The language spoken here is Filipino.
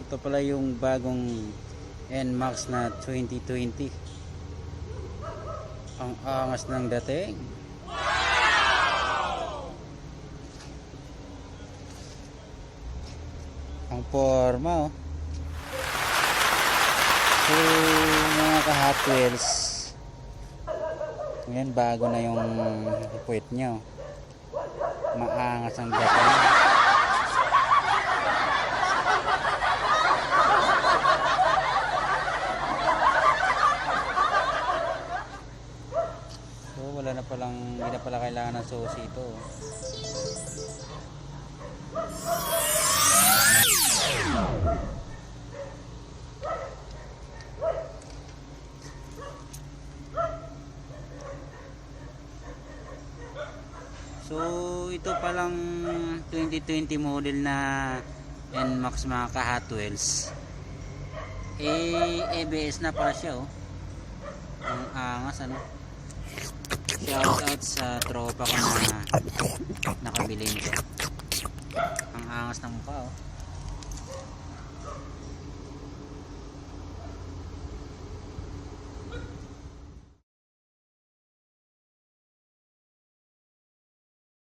Ito pala yung bagong NMAX na 2020. Ang angas ng dating. Ang forma oh. So mga ka-Hot Wheels, ngayon bago na yung puwet nyo. Maangas ang dating. So wala na palang, hindi na pala kailangan ng susi ito. So ito palang 2020 model na NMAX mga ka-Hot Wheels. ABS na pala siya oh. Ang angas ano. Shout out sa tropa ko na nakabili nito. Ang angas ng mukha